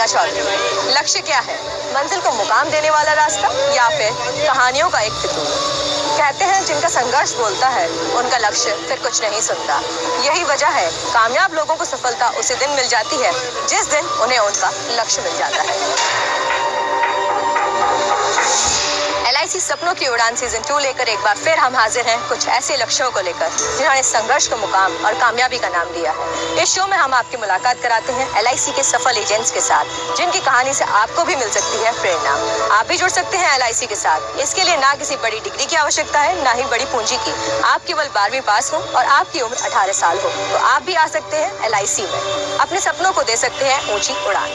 प्रियंका चौधरी। लक्ष्य क्या है? मंजिल को मुकाम देने वाला रास्ता या फिर कहानियों का एक फितूर? कहते हैं जिनका संघर्ष बोलता है उनका लक्ष्य फिर कुछ नहीं सुनता। यही वजह है कामयाब लोगों को सफलता उसी दिन मिल जाती है जिस दिन उन्हें उनका लक्ष्य मिल जाता है। LIC सपनों की उड़ान सीजन 2 लेकर एक बार फिर हम हाजिर हैं कुछ ऐसे लक्ष्यों को लेकर जिन्होंने संघर्ष को मुकाम और कामयाबी का नाम दिया है। इस शो में हम आपकी मुलाकात कराते हैं LIC के सफल एजेंट्स के साथ जिनकी कहानी से आपको भी मिल सकती है प्रेरणा। आप भी जुड़ सकते हैं LIC के साथ। इसके लिए ना किसी बड़ी डिग्री की आवश्यकता है, ना ही बड़ी पूंजी की। आप केवल 12वीं पास हो और आपकी उम्र 18 साल हो तो आप भी आ सकते हैं LIC में। अपने सपनों को दे सकते हैं ऊंची उड़ान।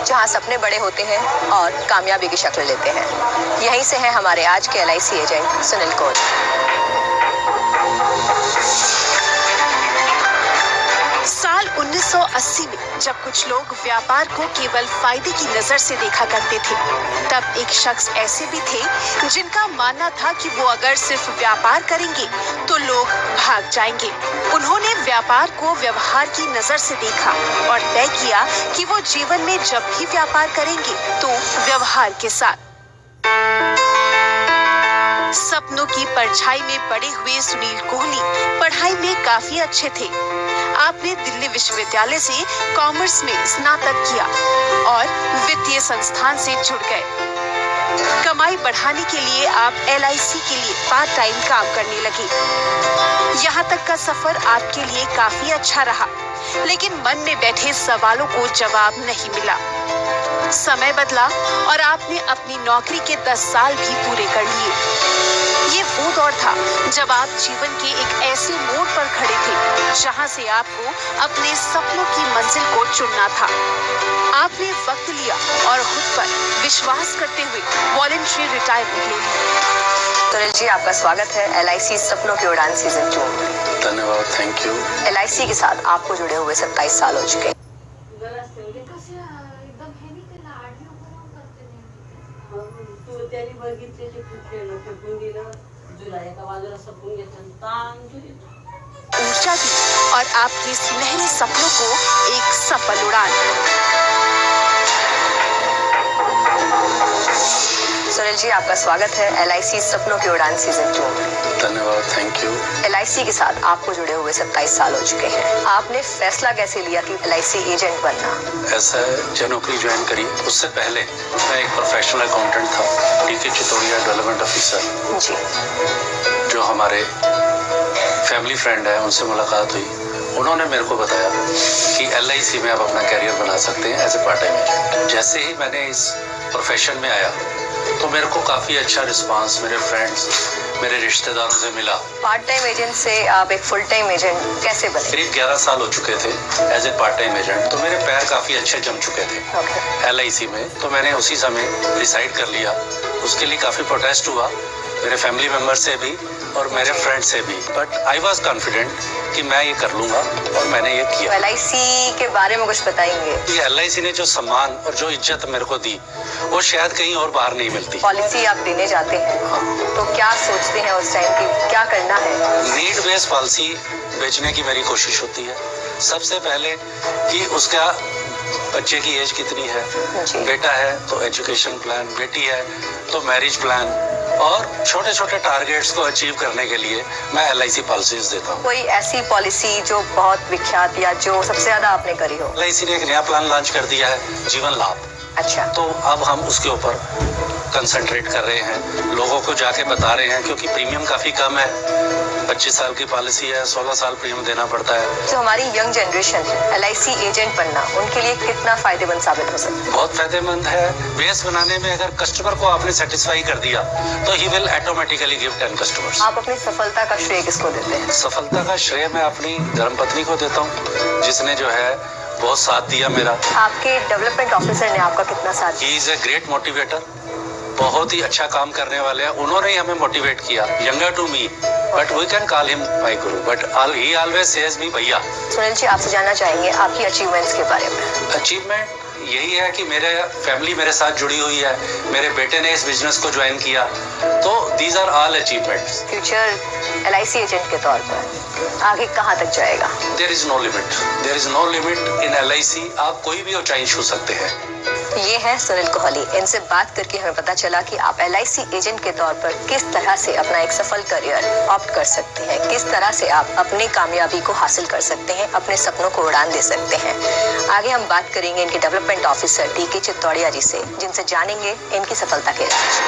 जहाँ सपने बड़े होते हैं और कामयाबी की शक्ल लेते हैं। यहीं से है हमारे आज के LIC एजेंट सुनील कौर। साल 1980 में जब कुछ लोग व्यापार को केवल फायदे की नजर से देखा करते थे, तब एक शख्स ऐसे भी थे जिनका मानना था कि वो अगर सिर्फ व्यापार करेंगे तो लोग भाग जाएंगे। उन्होंने व्यापार को व्यवहार की नजर से देखा और तय किया कि वो जीवन में जब भी व्यापार करेंगे तो व्यवहार के साथ। सपनों की परछाई में बड़े हुए सुनील कोहली पढ़ाई में काफी अच्छे थे। आपने दिल्ली विश्वविद्यालय से कॉमर्स में स्नातक किया और वित्तीय संस्थान से जुड़ गए। कमाई बढ़ाने के लिए आप LIC के लिए पार्ट टाइम काम करने लगे। यहाँ तक का सफर आपके लिए काफी अच्छा रहा, लेकिन मन में बैठे सवालों को जवाब नहीं मिला। समय बदला और आपने अपनी नौकरी के 10 साल भी पूरे कर लिए। ये वो दौर था जब आप जीवन के एक ऐसे मोड़ पर खड़े थे जहां से आपको अपने सपनों की मंजिल को चुनना था। आपने वक्त लिया और खुद पर विश्वास करते हुए वॉलंटरी रिटायरमेंट ले ली। सुनील जी, आपका स्वागत है LIC सपनों की उड़ान सीजन 2। धन्यवाद, थैंक यू। LIC के साथ आपको जुड़े हुए 27 साल हो चुके हैं। ऊर्जा दी और आपके सुनहरे सपनों को एक सफल उड़ान। सुनील जी, आपका स्वागत है LIC सपनों की उड़ान सीजन 2। धन्यवाद, थैंक यू। LIC के साथ आपको जुड़े हुए 27 साल हो चुके हैं। आपने फैसला कैसे लिया कि LIC एजेंट बनना? ऐसा है, जब नौकरी ज्वाइन करी उससे पहले मैं एक प्रोफेशनल अकाउंटेंट था, DK चितौड़िया डेवलपमेंट ऑफिसर जी। जो हमारे फैमिली फ्रेंड है, उनसे मुलाकात हुई। उन्होंने मेरे को बताया कि LIC में आप अपना कैरियर बना सकते हैं as a part time agent. जैसे ही मैंने इस प्रोफेशन में आया तो मेरे को काफ़ी अच्छा रिस्पांस मेरे फ्रेंड्स, मेरे रिश्तेदारों से मिला। पार्ट टाइम एजेंट से आप एक फुल टाइम एजेंट कैसे बने? करीब 11 साल हो चुके थे as a part time agent, तो मेरे पैर काफ़ी अच्छे जम चुके थे LIC में। तो मैंने उसी समय डिसाइड कर लिया। उसके लिए काफ़ी प्रोटेस्ट हुआ मेरे फैमिली मेम्बर से भी और मेरे फ्रेंड से भी, बट आई वॉज कॉन्फिडेंट कि मैं ये कर लूंगा और मैंने ये किया। LIC के बारे में कुछ बताएंगे? ये LIC ने जो सम्मान और जो इज्जत मेरे को दी वो शायद कहीं और बाहर नहीं मिलती। पॉलिसी आप देने जाते हैं तो क्या सोचते हैं उस टाइम की क्या करना है? नीड बेस्ड पॉलिसी बेचने की मेरी कोशिश होती है। सबसे पहले कि उसका बच्चे की एज कितनी है, बेटा है तो एजुकेशन प्लान, बेटी है तो मैरिज प्लान, और छोटे छोटे टारगेट्स को अचीव करने के लिए मैं LIC पॉलिसीज देता हूँ। कोई ऐसी पॉलिसी जो बहुत विख्यात या जो सबसे ज्यादा आपने करी हो? LIC ने एक नया प्लान लॉन्च कर दिया है, जीवन लाभ। अच्छा। तो अब हम उसके ऊपर कंसंट्रेट कर रहे हैं, लोगों को जाके बता रहे हैं, क्योंकि प्रीमियम काफ़ी कम है। 25 साल की पॉलिसी है, 16 साल प्रीमियम देना पड़ता है। जो हमारी यंग जनरेशन है, LIC एजेंट बनना उनके लिए कितना फायदेमंद साबित हो सकता है? बहुत फायदेमंद है। बेस बनाने में अगर कस्टमर को आपने सेटिस्फाई कर दिया तो he will automatically give 10 customers. आप अपनी सफलता का श्रेय किसको देते हैं? सफलता का श्रेय मैं अपनी धर्मपत्नी को देता हूँ, जिसने जो है बहुत साथ दिया मेरा। आपके डेवलपमेंट ऑफिसर ने आपका कितना साथ दिया? He is a great motivator बहुत ही अच्छा काम करने वाले हैं, उन्होंने ही हमें मोटिवेट किया, younger to me, but we can call him my guru, but he always says me भैया। सुनील जी, आपसे जानना चाहेंगे आपकी अचीवमेंट्स के बारे में। अचीवमेंट यही है कि मेरे फैमिली मेरे साथ जुड़ी हुई है, मेरे बेटे ने इस बिजनेस को ज्वाइन किया, तो these are all achievements. Future LIC agent के तौर पर आगे कहाँ तक जाएगा? There is no limit, there is no limit in LIC। आप कोई भी ऊंचाई छू सकते हैं। ये है सुनील कोहली। इनसे बात करके हमें पता चला कि आप LIC एजेंट के तौर पर किस तरह से अपना एक सफल करियर ऑप्ट कर सकते हैं, किस तरह से आप अपनी कामयाबी को हासिल कर सकते हैं, अपने सपनों को उड़ान दे सकते हैं। आगे हम बात करेंगे इनके डेवलपमेंट ऑफिसर DK चित्तौड़िया जी से, जिनसे जानेंगे इनकी सफलता के राज।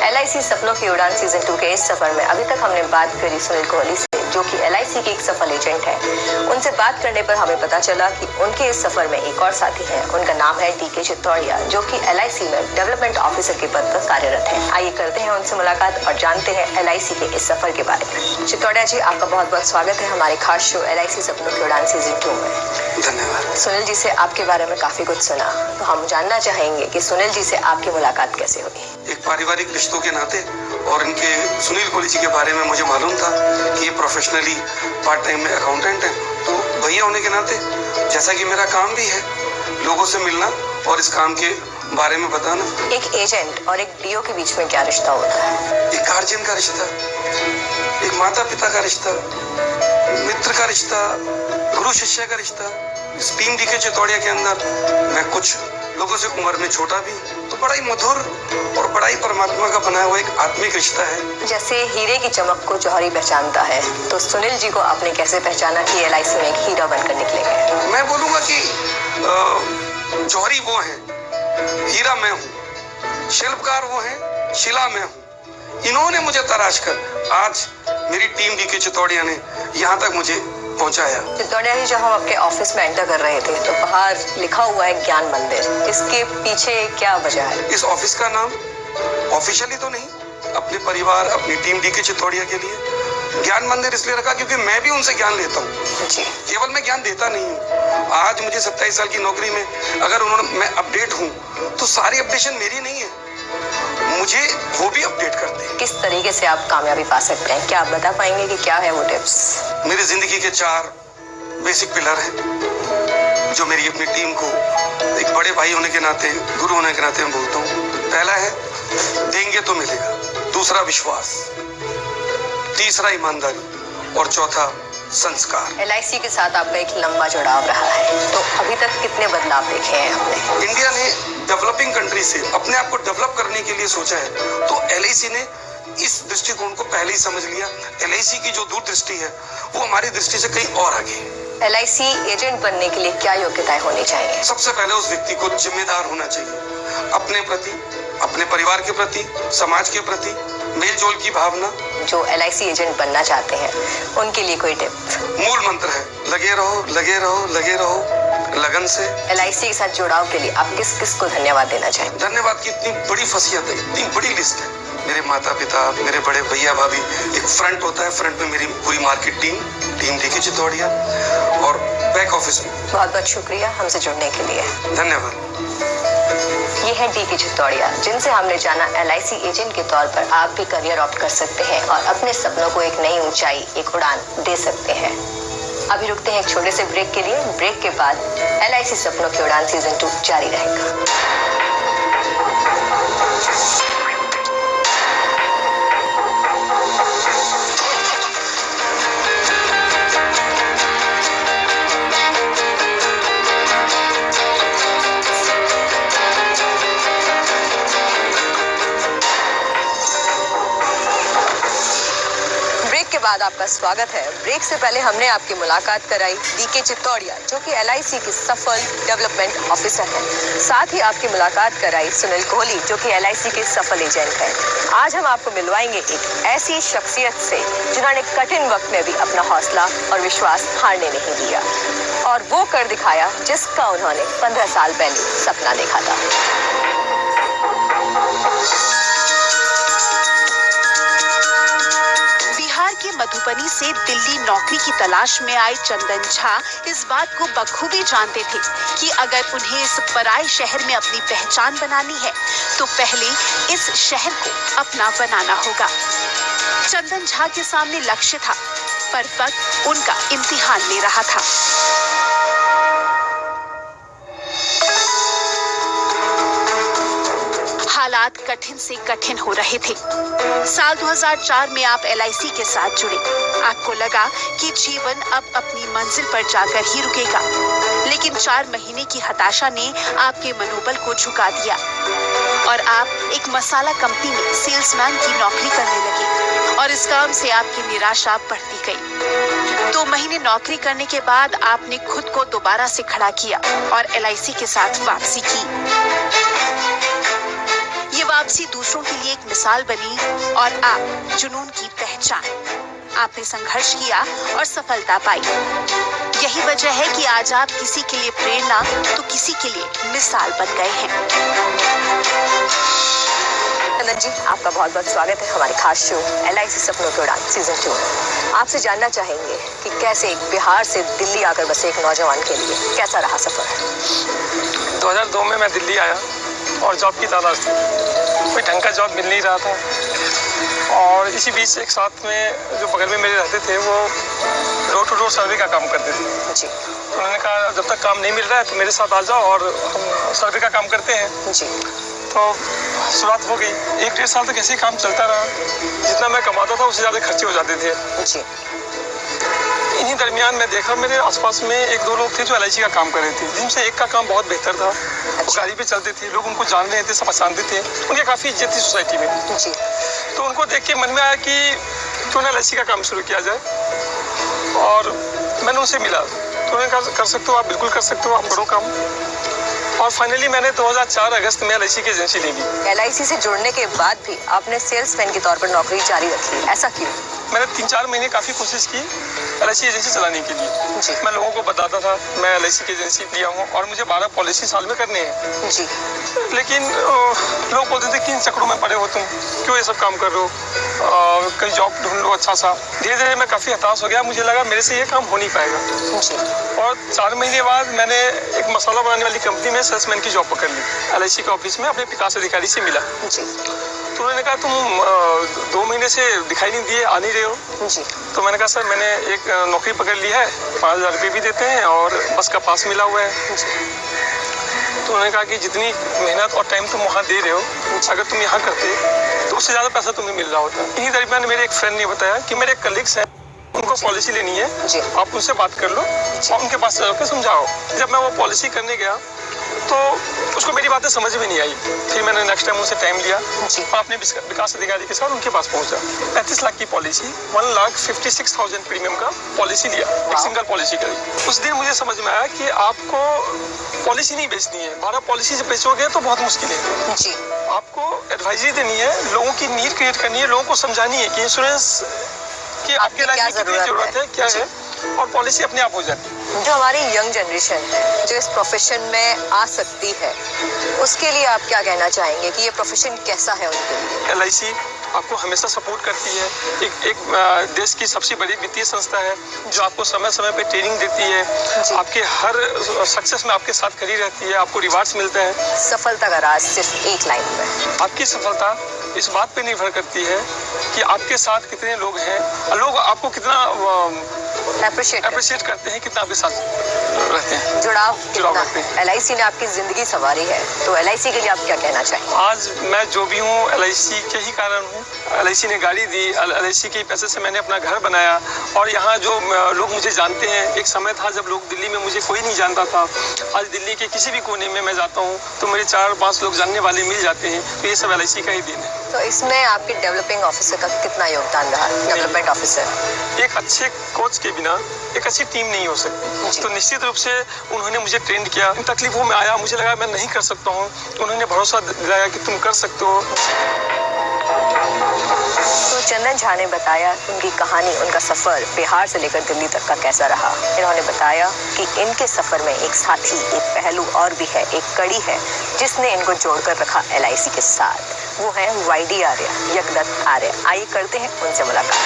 LIC सपनों की उड़ान सीजन 2 के इस सफर में अभी तक हमने बात करी सुनील कोहली से, जो कि LIC के एक सफल एजेंट है। उनसे बात करने पर हमें पता चला कि उनके इस सफर में एक और साथी हैं। उनका नाम है DK चित्तौड़िया, जो कि LIC में डेवलपमेंट ऑफिसर के पद पर कार्यरत हैं। आइए करते हैं उनसे मुलाकात और जानते हैं LIC के इस सफर के बारे में। चित्तौड़िया जी, आपका बहुत बहुत स्वागत है हमारे खास शो LIC सपनों की उड़ान सीजन 2 में। धन्यवाद। सुनील जी से आपके बारे में काफी कुछ सुना, तो हम जानना चाहेंगे कि सुनील जी से आपकी मुलाकात कैसे हुई। एक पारिवारिक रिश्तों के नाते और इनके सुनील कोहली जी के बारे में मुझे मालूम था कि ये प्रोफेशनली पार्ट टाइम में अकाउंटेंट हैं, तो भैया होने के नाते जैसा कि मेरा काम भी है लोगों से मिलना और इस काम के बारे में बताना। एक एजेंट और एक DO के बीच में क्या रिश्ता होता है? एक गार्जियन का रिश्ता, एक माता पिता का रिश्ता, मित्र का रिश्ता, गुरु शिष्य का रिश्ता। इस टीम DK चित्तौड़िया के अंदर मैं कुछ लोगों से उम्र में छोटा भी, तो बड़ा ही मधुर और बड़ा ही परमात्मा का बनाया हुआ एक आत्मिक रिश्ता है। जैसे हीरे की चमक को जौहरी पहचानता है, तो सुनील जी को आपने कैसे पहचाना कि LIC में एक हीरा बनकर निकलेंगे? मैं बोलूंगा कि जौहरी वो है, हीरा मैं हूँ, शिल्पकार वो है, शिला मैं हूँ। इन्होंने मुझे तराश कर आज मेरी टीम DK चित्तौड़िया ने यहाँ तक मुझे पहुंचाया। चित्तौड़िया जी, जब हम आपके ऑफिस में एंटर कर रहे थे तो बाहर लिखा हुआ है ज्ञान मंदिर, इसके पीछे क्या वजह है? इस ऑफिस का नाम ऑफिशियली तो नहीं, अपने परिवार अपनी टीम DK चित्तौड़िया के लिए ज्ञान मंदिर इसलिए रखा क्योंकि मैं भी उनसे ज्ञान लेता हूँ। जी। केवल मैं ज्ञान देता नहीं हूँ। आज मुझे 27 साल की नौकरी में अगर मैं अपडेट हूँ तो सारी अपडेशन मेरी नहीं है, मुझे वो भी अपडेट करते हैं। किस तरीके से आप कामयाबी पा सकते हैं, क्या आप बता पाएंगे कि क्या है वो टिप्स? मेरी जिंदगी के 4 बेसिक पिलर हैं जो मेरी अपनी टीम को एक बड़े भाई होने के नाते, गुरु होने के नाते मैं बोलता हूँ। पहला है देंगे तो मिलेगा, दूसरा विश्वास, तीसरा ईमानदारी और चौथा संस्कार। LIC के साथ आपका एक लंबा जुड़ाव रहा है, तो अभी तक कितने बदलाव देखे हैं हमने? इंडिया ने डेवलपिंग कंट्री से अपने आप को डेवलप करने के लिए सोचा है, तो LIC ने इस दृष्टिकोण को पहले ही समझ लिया। LIC की जो दूरदृष्टि है वो हमारी दृष्टि से कहीं और आगे है। LIC एजेंट बनने के लिए क्या योग्यताएं होनी चाहिए? सबसे पहले उस व्यक्ति को जिम्मेदार होना चाहिए, अपने प्रति, अपने परिवार के प्रति, समाज के प्रति मेल जोल की भावना। जो LIC एजेंट बनना चाहते हैं उनके लिए कोई टिप? मूल मंत्र है लगे रहो, लगे रहो, लगे रहो, लगन से। LIC के साथ जुड़ाव के लिए आप किस किस को धन्यवाद देना चाहेंगे? धन्यवाद की इतनी बड़ी फसीयत है, इतनी बड़ी लिस्ट है। मेरे माता पिता, मेरे बड़े भैया भाभी, एक फ्रंट होता है, फ्रंट में मेरी पूरी मार्केट टीम DK चित्तौड़िया और बैक ऑफिस में। बहुत बहुत शुक्रिया हमसे जुड़ने के लिए। धन्यवाद। ये है DK चित्तौड़िया, जिनसे हमने जाना LIC एजेंट के तौर पर आप भी करियर ऑप्ट कर सकते हैं और अपने सपनों को एक नई ऊंचाई, एक उड़ान दे सकते हैं। अभी रुकते हैं एक छोटे से ब्रेक के लिए। ब्रेक के बाद LIC सपनों की उड़ान सीजन 2 जारी रहेगा। के बाद आपका स्वागत है। ब्रेक से पहले हमने आपकी मुलाकात कराई DK चित्तौड़िया, जो कि LIC के सफल डेवलपमेंट ऑफिसर हैं। साथ ही आपकी मुलाकात कराई सुनील कोहली, जो कि LIC के सफल एजेंट हैं। आज हम आपको मिलवाएंगे एक ऐसी शख्सियत से जिन्होंने कठिन वक्त में भी अपना हौसला और विश्वास हारने नहीं दिया और वो कर दिखाया जिसका उन्होंने 15 साल पहले सपना देखा था। मधुबनी से दिल्ली नौकरी की तलाश में आए चंदन झा इस बात को बखूबी जानते थे कि अगर उन्हें इस पराए शहर में अपनी पहचान बनानी है तो पहले इस शहर को अपना बनाना होगा। चंदन झा के सामने लक्ष्य था, पर वक्त उनका इम्तिहान ले रहा था। हालात कठिन से कठिन हो रहे थे। साल 2004 में आप LIC के साथ जुड़े। आपको लगा कि जीवन अब अपनी मंजिल पर जाकर ही रुकेगा, लेकिन 4 महीने की हताशा ने आपके मनोबल को झुका दिया और आप एक मसाला कंपनी में सेल्समैन की नौकरी करने लगे और इस काम से आपकी निराशा बढ़ती गई। 2 महीने नौकरी करने के बाद आपने खुद को दोबारा से खड़ा किया और LIC के साथ वापसी की। ये वापसी दूसरों के लिए एक मिसाल बनी और आप जुनून की पहचान। आपने संघर्ष किया और सफलता पाई। यही वजह है कि आज आप किसी के लिए प्रेरणा तो किसी के लिए मिसाल बन गए हैं। चंदन जी, आपका बहुत बहुत स्वागत है हमारे खास शो LIC सपनों की उड़ान सीजन 2 में। आपसे जानना चाहेंगे कि कैसे एक बिहार से दिल्ली आकर बसे एक नौजवान के लिए कैसा रहा सफर। 2002 में मैं दिल्ली आया और जॉब की तलाश थी। कोई ढंग का जॉब मिल नहीं रहा था और इसी बीच एक साथ में जो बगल में मेरे रहते थे वो डोर टू डोर सर्वे का काम करते थे जी। तो उन्होंने कहा जब तक काम नहीं मिल रहा है तो मेरे साथ आ जाओ और हम सर्वे का काम करते हैं जी। तो शुरुआत हो गई। 1-1.5 साल तक ऐसे ही काम चलता रहा। जितना मैं कमाता था उससे ज़्यादा खर्चे हो जाते थे जी। इन्हीं दरमियान मैं देखा मेरे आसपास में 1-2 लोग थे जो LIC का काम कर रहे थे, जिनसे एक का काम बहुत बेहतर था। वो गाड़ी पे चलते थे, लोग उनको जान रहे थे, सब पहचानते थे, उनकी काफ़ी इज्जत थी सोसाइटी में जी। तो उनको देख के मन में आया कि क्यों ना LIC का काम शुरू किया जाए। और मैंने उनसे मिला तो उन्होंने कहा कर सकते हो आप, बिल्कुल कर सकते हो, आप करो काम। और फाइनली मैंने 2004 अगस्त में LIC की एजेंसी ले ली। LIC से जुड़ने के बाद भी आपने सेल्समैन के तौर पर नौकरी जारी रखी, ऐसा क्यों? मैंने 3-4 महीने काफ़ी कोशिश की LIC एजेंसी चलाने के लिए जी। मैं लोगों को बताता था मैं LIC की एजेंसी लिया हूँ और मुझे 12 पॉलिसी साल में करने हैं जी। लेकिन लोग बोलते थे किन चक्करों में पड़े हो तुम, क्यों ये सब काम कर रहे हो, कहीं जॉब ढूंढ लो अच्छा सा। धीरे धीरे मैं काफ़ी हताश हो गया, मुझे लगा मेरे से ये काम हो नहीं पाएगा जी। और 4 महीने बाद मैंने एक मसाला बनाने वाली कंपनी में सेल्समैन की जॉब पकड़ ली। LIC के ऑफिस में अपने विकास अधिकारी से मिला जी। तो उन्होंने कहा तुम 2 महीने से दिखाई नहीं दिए, आ नहीं रहे हो। जी। तो मैंने कहा सर मैंने एक नौकरी पकड़ ली है, 5,000 रुपये भी देते हैं और बस का पास मिला हुआ है। तो उन्होंने कहा कि जितनी मेहनत और टाइम तुम वहाँ दे रहे हो, अगर तुम यहाँ करते तो उससे ज़्यादा पैसा तुम्हें मिल रहा होता। इन्हीं दरमियान मेरे एक फ्रेंड ने बताया कि मेरे कलीग्स हैं, उनको पॉलिसी लेनी है जी। आप उनसे बात कर लो और उनके पास जाकर समझाओ। जब मैं वो पॉलिसी करने गया तो उसको मेरी बातें समझ में नहीं आई। फिर मैंने नेक्स्ट टाइम उनसे टाइम लिया और अपने विकास अधिकारी के साथ उनके पास पहुंचा। 35 लाख की पॉलिसी, 1,56,000 प्रीमियम का पॉलिसी लिया, एक सिंगल पॉलिसी करी। उस दिन मुझे समझ में आया कि आपको पॉलिसी नहीं बेचनी है, 12 पॉलिसी से बेचोगे तो बहुत मुश्किल है जी। आपको एडवाइजरी देनी है, लोगों की नीड क्रिएट करनी है, लोगों को समझानी है कि इंश्योरेंस की आपके लाइफ में कितनी जरूरत है, क्या है, और पॉलिसी अपने आप हो जाती है। जो हमारी यंग जनरेशन है जो इस प्रोफेशन में आ सकती है, उसके लिए आप क्या कहना चाहेंगे कि ये प्रोफेशन कैसा है उनके लिए? LIC आपको हमेशा सपोर्ट करती है। एक देश की सबसे बड़ी वित्तीय संस्था है जो आपको समय समय पे ट्रेनिंग देती है, आपके हर सक्सेस में आपके साथ खड़ी रहती है, आपको रिवार्ड्स मिलते हैं। सफलता का राज सिर्फ एक लाइन में। आपकी सफलता इस बात पे निर्भर करती है कि आपके साथ कितने लोग हैं, लोग आपको कितना अप्रिशिएट करते हैं, कितना आपके साथ रहते हैं, जुड़ाव रखते हैं। LIC ने आपकी जिंदगी संवारी है, तो LIC के लिए आप क्या कहना चाहेंगे? आज मैं जो भी हूँ LIC के ही कारण हूँ। LIC ने गाड़ी दी, LIC के पैसे से मैंने अपना घर बनाया और यहाँ जो लोग मुझे जानते हैं। एक समय था जब लोग दिल्ली में मुझे कोई नहीं जानता था, आज दिल्ली के किसी भी कोने में मैं जाता हूँ तो मेरे 4-5 लोग जानने वाले मिल जाते हैं। तो ये सब LIC का ही दिन है। तो इसमें आपके डेवलपिंग ऑफिसर का कितना योगदान रहा? डेवलपमेंट ऑफिसर एक अच्छे कोच के बिना एक अच्छी टीम नहीं हो सकती। तो निश्चित रूप से उन्होंने मुझे ट्रेंड किया। इन तकलीफों में आया, मुझे लगा मैं नहीं कर सकता हूँ, उन्होंने भरोसा दिलाया कि तुम कर सकते हो। तो चंदन झा ने बताया उनकी कहानी, उनका सफर बिहार से लेकर दिल्ली तक का कैसा रहा। इन्होंने बताया कि इनके सफर में एक साथी, एक पहलू और भी है, एक कड़ी है जिसने इनको जोड़कर रखा LIC के साथ। वो है YD आर्य, यज्ञदत्त आर्य। आइए करते हैं उनसे मुलाकात।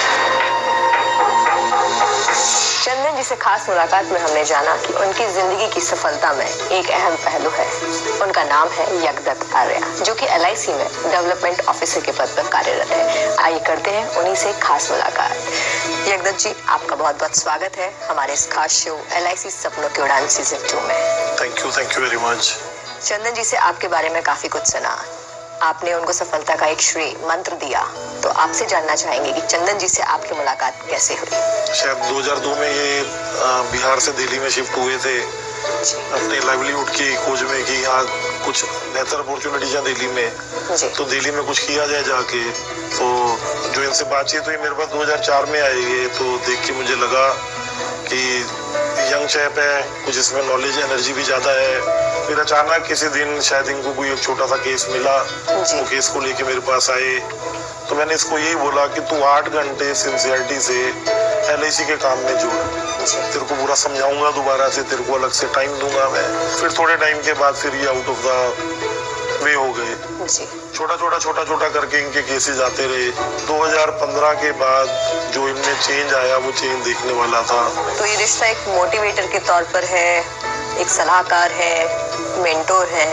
जी से खास मुलाकात में हमने जाना कि उनकी जिंदगी की सफलता में एक अहम पहलू है। उनका नाम है यगदत्त आर्या, जो कि LIC में डेवलपमेंट ऑफिसर के पद पर कार्यरत है। आइए करते हैं उन्हीं से खास मुलाकात। यगदत्त जी, आपका बहुत बहुत स्वागत है हमारे इस खास शो LIC सपनों की उड़ान सीजन 2 में। Thank you very much. Chandan ji से आपके बारे में काफी कुछ सुना, आपने उनको सफलता का एक श्रेय मंत्र दिया, तो आपसे जानना चाहेंगे कि चंदन जी से आपकी मुलाकात कैसे हुई। शायद 2002 में ये बिहार से दिल्ली में शिफ्ट हुए थे अपने लाइवलीहुड की खोज में कि यहाँ कुछ बेहतर अपॉर्चुनिटीज हैं दिल्ली में, तो दिल्ली में कुछ किया जाए जाके। तो जो इनसे बातचीत हुई मेरे पास 2004 में आई है, तो देख के मुझे लगा कि यंग चैप है, कुछ इसमें नॉलेज एनर्जी भी ज़्यादा है। फिर अचानक किसी दिन शायद इनको कोई एक छोटा सा केस मिला, वो केस को लेके मेरे पास आए, तो मैंने इसको यही बोला कि तू 8 घंटे सिंसियरिटी से LIC के काम में जुड़, तेरे को पूरा समझाऊंगा दोबारा से, तेरे को अलग से टाइम दूंगा मैं। फिर थोड़े टाइम के बाद फिर ये आउट ऑफ द वे हो गए। छोटा छोटा करके इनके केसेस आते रहे। 2015 के बाद जो इनमें चेंज आया वो चेंज देखने वाला था। तो ये रिश्ता एक मोटिवेटर के तौर पर है, एक सलाहकार है, मेंटोर है,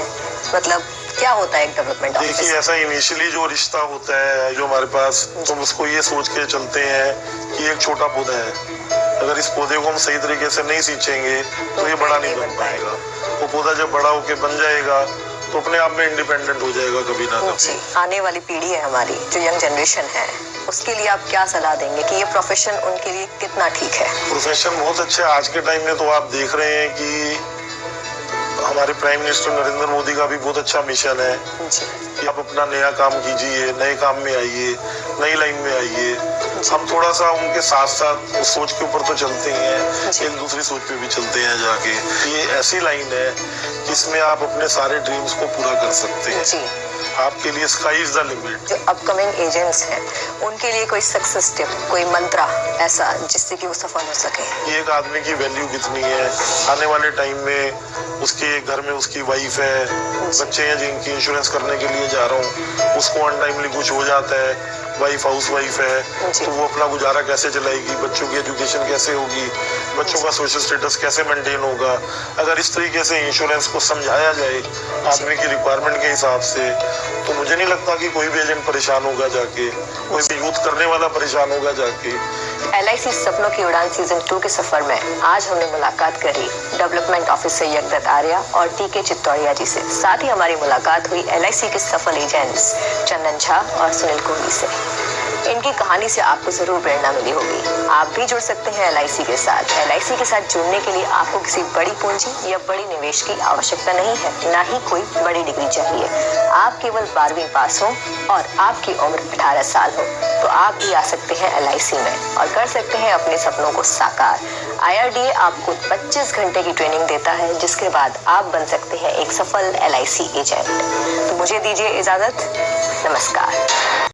मतलब क्या होता है एक डेवलपमेंट ऑफिसर? देखिए, ऐसा इनिशियली जो रिश्ता होता है जो हमारे पास, तो उसको ये सोच के चलते हैं कि एक छोटा पौधा है, अगर इस पौधे को हम सही तरीके से नहीं सींचेंगे तो ये बड़ा नहीं बन पाएगा। वो पौधा जब बड़ा होके बन जाएगा तो अपने आप में इंडिपेंडेंट हो जाएगा कभी ना कभी। आने वाली पीढ़ी है हमारी, जो यंग जनरेशन है, उसके लिए आप क्या सलाह देंगे कि ये प्रोफेशन उनके लिए कितना ठीक है? प्रोफेशन बहुत अच्छा है आज के टाइम में। तो आप देख रहे हैं कि हमारे प्राइम मिनिस्टर नरेंद्र मोदी का भी बहुत अच्छा मिशन है कि आप अपना नया काम कीजिए, नए काम में आइए, नई लाइन में आइए। हम थोड़ा सा उनके साथ साथ उस सोच के ऊपर तो चलते ही हैं, एक दूसरी सोच पे भी चलते हैं जाके। ये ऐसी लाइन है जिसमें आप अपने सारे ड्रीम्स को पूरा कर सकते हैं। आपके लिए स्काई इज द लिमिट। जो अपकमिंग एजेंट्स हैं उनके लिए कोई सक्सेस टिप, कोई मंत्रा ऐसा जिससे कि वो सफल हो सके? एक आदमी की वैल्यू कितनी है आने वाले टाइम में, उसके घर में उसकी वाइफ है, बच्चे हैं जिनकी इंश्योरेंस करने के लिए जा रहा हूँ, उसको अनटाइमली कुछ हो जाता है, वाइफ हाउस वाइफ है, तो वो अपना गुजारा कैसे चलाएगी, बच्चों की एजुकेशन कैसे होगी, बच्चों का सोशल स्टेटस कैसे मेंटेन होगा। अगर इस तरीके से इंश्योरेंस को समझाया जाए आदमी की रिक्वायरमेंट के हिसाब से, तो मुझे नहीं लगता कि कोई भी एजेंट परेशान होगा जाके, कोई भी यूथ करने वाला परेशान होगा जाके। LIC सपनों की उड़ान सीजन 2 के सफर में आज हमने मुलाकात करी डेवलपमेंट ऑफिसर यगदत्त आर्या और TK चित्तौड़िया जी से। साथ ही हमारी मुलाकात हुई LIC के सफल एजेंट्स चंदन झा और सुनील कोहली से। इनकी कहानी से आपको जरूर प्रेरणा मिली होगी। आप भी जुड़ सकते हैं LIC के साथ। LIC के साथ जुड़ने के लिए आपको किसी बड़ी पूंजी या बड़ी निवेश की आवश्यकता नहीं है, ना ही कोई बड़ी डिग्री चाहिए। आप केवल 12वीं पास हो और आपकी उम्र 18 साल हो, तो आप भी आ सकते हैं LIC में और कर सकते हैं अपने सपनों को साकार। IRDA आपको 25 घंटे की ट्रेनिंग देता है, जिसके बाद आप बन सकते हैं एक सफल LIC एजेंट। तो मुझे दीजिए इजाजत, नमस्कार।